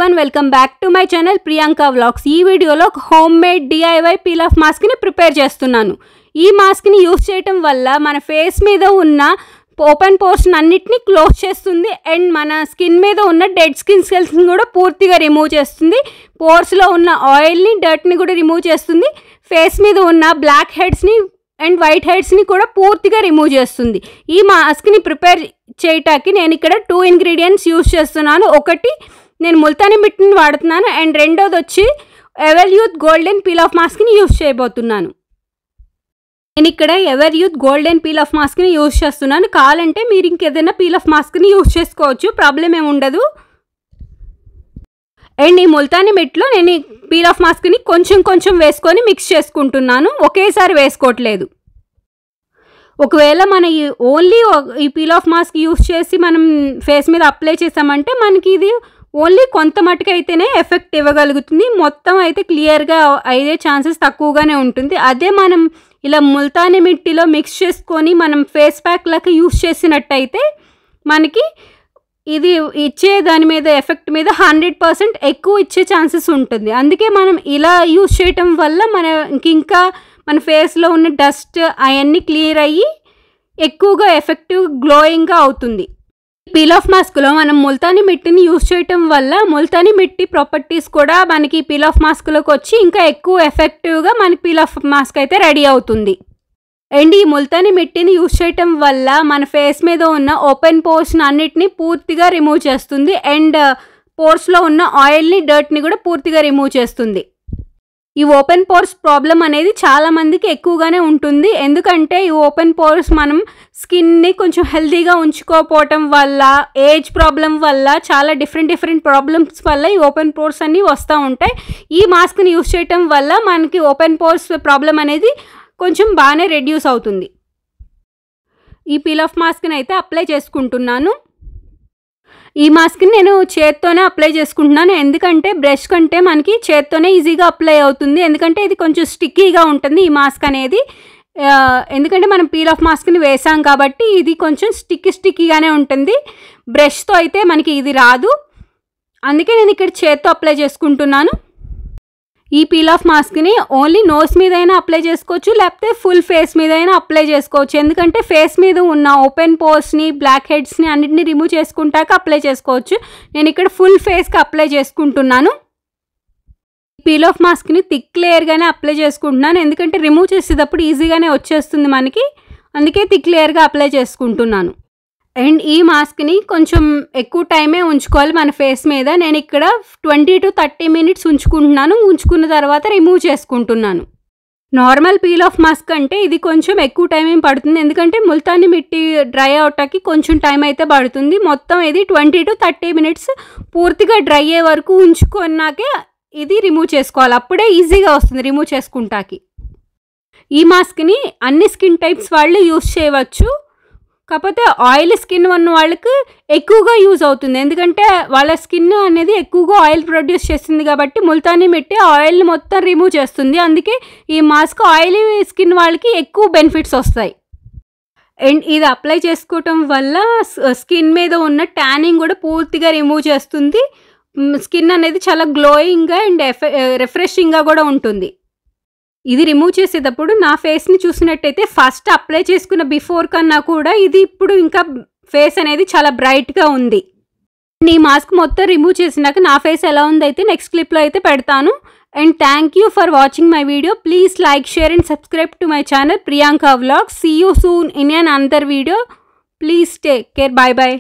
everyone, welcome back to my channel Priyanka Vlogs. ఈ వీడియోలో home made DIY peel off mask ని prepare చేస్తున్నాను. ఈ మాస్క్ ని యూస్ చేయడం వల్ల మన ఫేస్ మీద ఉన్న ఓపెన్ పోర్స్ అన్నిటిని క్లోజ్ చేస్తుంది అండ్ మన స్కిన్ మీద ఉన్న డెడ్ స్కిన్ సెల్స్ ని కూడా పూర్తిగా రిమూవ్ చేస్తుంది. పోర్స్ లో ఉన్న ఆయిల్ ని డర్ట్ ని కూడా రిమూవ్ చేస్తుంది. ఫేస్ మీద ఉన్న బ్లాక్ హెడ్స్ ని అండ్ వైట్ హెడ్స్ ని కూడా పూర్తిగా రిమూవ్ చేస్తుంది. ఈ మాస్క్ ని ప్రిపేర్ చేయటానికి నేను ఇక్కడ 2 ఇంగ్రీడియంట్స్ యూస్ చేస్తున్నాను. ఒకటి నేను ముల్తానీ మిట్టిని వాడుతున్నాను అండ్ రెండోది వచ్చి Everyuth golden peel off మాస్క్ని యూస్ చేయబోతున్నాను. నేను ఇక్కడ Everyuth golden peel off మాస్క్ని యూస్ చేస్తున్నాను. కావాలంటే మీరు ఇంకేదైనా పీల్ ఆఫ్ మాస్క్ని యూస్ చేసుకోవచ్చు, ప్రాబ్లం ఏమి ఉండదు. అండ్ ఈ ముల్తానీ మిట్లో నేను ఈ పీల్ ఆఫ్ మాస్క్ని కొంచెం కొంచెం వేసుకొని మిక్స్ చేసుకుంటున్నాను, ఒకేసారి వేసుకోవట్లేదు. ఒకవేళ మన ఓన్లీ ఈ పీల్ ఆఫ్ మాస్క్ యూస్ చేసి మనం ఫేస్ మీద అప్లై చేసామంటే మనకి ఇది ఓన్లీ కొంత మటుకు అయితేనే ఎఫెక్ట్ ఇవ్వగలుగుతుంది, మొత్తం అయితే క్లియర్గా అయ్యే ఛాన్సెస్ తక్కువగానే ఉంటుంది. అదే మనం ఇలా ముల్తానీ మిట్టిలో మిక్స్ చేసుకొని మనం ఫేస్ ప్యాక్ లాగా యూస్ చేసినట్టయితే మనకి ఇది ఇచ్చే దాని మీద ఎఫెక్ట్ మీద 100% ఎక్కువ ఇచ్చే ఛాన్సెస్ ఉంటుంది. అందుకే మనం ఇలా యూస్ చేయటం వల్ల ఇంకా మన ఫేస్లో ఉన్న డస్ట్ అవన్నీ క్లియర్ అయ్యి ఎక్కువగా ఎఫెక్టివ్ గ్లోయింగ్గా అవుతుంది. పీల్ ఆఫ్ మాస్క్లో మనం ముల్తానీ మిట్టిని యూస్ చేయటం వల్ల ముల్తానీ మిట్టి ప్రాపర్టీస్ కూడా మనకి పీల్ ఆఫ్ మాస్క్లోకి వచ్చి ఇంకా ఎక్కువ ఎఫెక్టివ్గా మనకి పీల్ ఆఫ్ మాస్క్ అయితే రెడీ అవుతుంది. అండ్ ఈ ముల్తానీ మిట్టిని యూస్ చేయటం వల్ల మన ఫేస్ మీద ఉన్న ఓపెన్ పోర్స్ అన్నిటిని పూర్తిగా రిమూవ్ చేస్తుంది అండ్ పోర్స్లో ఉన్న ఆయిల్ని డర్ట్ని కూడా పూర్తిగా రిమూవ్ చేస్తుంది. ఈ ఓపెన్ పోర్స్ ప్రాబ్లం అనేది చాలామందికి ఎక్కువగానే ఉంటుంది. ఎందుకంటే ఈ ఓపెన్ పోర్స్ మనం స్కిన్ని కొంచెం హెల్తీగా ఉంచుకోకపోవటం వల్ల, ఏజ్ ప్రాబ్లం వల్ల, చాలా డిఫరెంట్ ప్రాబ్లమ్స్ వల్ల ఈ ఓపెన్ పోర్స్ అన్నీ వస్తూ ఉంటాయి. ఈ మాస్క్ని యూస్ చేయటం వల్ల మనకి ఓపెన్ పోర్స్ ప్రాబ్లం అనేది కొంచెం బాగానే రెడ్యూస్ అవుతుంది. ఈ పీల్ ఆఫ్ మాస్క్ని అయితే అప్లై చేసుకుంటున్నాను. ఈ మాస్క్ని నేను చేత్తోనే అప్లై చేసుకుంటున్నాను, ఎందుకంటే బ్రష్ కంటే మనకి చేత్తోనే ఈజీగా అప్లై అవుతుంది. ఎందుకంటే ఇది కొంచెం స్టిక్కీగా ఉంటుంది ఈ మాస్క్ అనేది, ఎందుకంటే మనం పీల్ ఆఫ్ మాస్క్ని వేసాం కాబట్టి ఇది కొంచెం స్టిక్కీగానే ఉంటుంది. బ్రష్తో అయితే మనకి ఇది రాదు, అందుకే నేను ఇక్కడ చేత్తో అప్లై చేసుకుంటున్నాను. ఈ పీల్ ఆఫ్ మాస్క్ని ఓన్లీ నోస్ మీద అయినా అప్లై చేసుకోవచ్చు, లేకపోతే ఫుల్ ఫేస్ మీద అయినా అప్లై చేసుకోవచ్చు. ఎందుకంటే ఫేస్ మీద ఉన్న ఓపెన్ పోర్స్ని, బ్లాక్ హెడ్స్ని అన్నిటిని రిమూవ్ చేసుకుంటాక అప్లై చేసుకోవచ్చు. నేను ఇక్కడ ఫుల్ ఫేస్కి అప్లై చేసుకుంటున్నాను. పీల్ ఆఫ్ మాస్క్ని థిక్ లేయర్గానే అప్లై చేసుకుంటున్నాను, ఎందుకంటే రిమూవ్ చేసేటప్పుడు ఈజీగానే వచ్చేస్తుంది మనకి, అందుకే థిక్ లేయర్గా అప్లై చేసుకుంటున్నాను. అండ్ ఈ మాస్క్ని కొంచెం ఎక్కువ టైమే ఉంచుకోవాలి మన ఫేస్ మీద. నేను ఇక్కడ 20 to 30 minutes ఉంచుకుంటున్నాను. ఉంచుకున్న తర్వాత రిమూవ్ చేసుకుంటున్నాను. నార్మల్ పీల్ ఆఫ్ మాస్క్ అంటే ఇది కొంచెం ఎక్కువ టైం ఏం పడుతుంది, ఎందుకంటే ముల్తానీ మిట్టి డ్రై అవటానికి కొంచెం టైం అయితే పడుతుంది. మొత్తం ఇది 20 to 30 minutes పూర్తిగా డ్రై అయ్యే వరకు ఉంచుకున్నాకే ఇది రిమూవ్ చేసుకోవాలి, అప్పుడే ఈజీగా వస్తుంది రిమూవ్ చేసుకుంటాకి. ఈ మాస్క్ని అన్ని స్కిన్ టైప్స్ వాళ్ళు యూస్ చేయవచ్చు, కాకపోతే ఆయిల్ స్కిన్ ఉన్న వాళ్ళకి ఎక్కువగా యూజ్ అవుతుంది. ఎందుకంటే వాళ్ళ స్కిన్ అనేది ఎక్కువగా ఆయిల్ ప్రొడ్యూస్ చేస్తుంది కాబట్టి ముల్తానీ మిట్టి ఆయిల్ని మొత్తం రిమూవ్ చేస్తుంది. అందుకే ఈ మాస్క్ ఆయిలీ స్కిన్ వాళ్ళకి ఎక్కువ బెనిఫిట్స్ వస్తాయి. అండ్ ఇది అప్లై చేసుకోవటం వల్ల స్కిన్ మీద ఉన్న ట్యానింగ్ కూడా పూర్తిగా రిమూవ్ చేస్తుంది. స్కిన్ అనేది చాలా గ్లోయింగ్గా అండ్ రిఫ్రెషింగ్గా కూడా ఉంటుంది. ఇది రిమూవ్ చేసేటప్పుడు నా ఫేస్ని చూసినట్టయితే ఫస్ట్ అప్లై చేసుకున్న బిఫోర్ కన్నా కూడా ఇది ఇప్పుడు ఇంకా ఫేస్ అనేది చాలా బ్రైట్గా ఉంది. ఈ మాస్క్ మొత్తం రిమూవ్ చేసినాక నా ఫేస్ ఎలా ఉందైతే నెక్స్ట్ క్లిప్లో అయితే పెడతాను. And thank you for watching my video. Please like, share and subscribe to my channel Priyanka Vlogs. See you soon in another video. Please take care. Bye bye.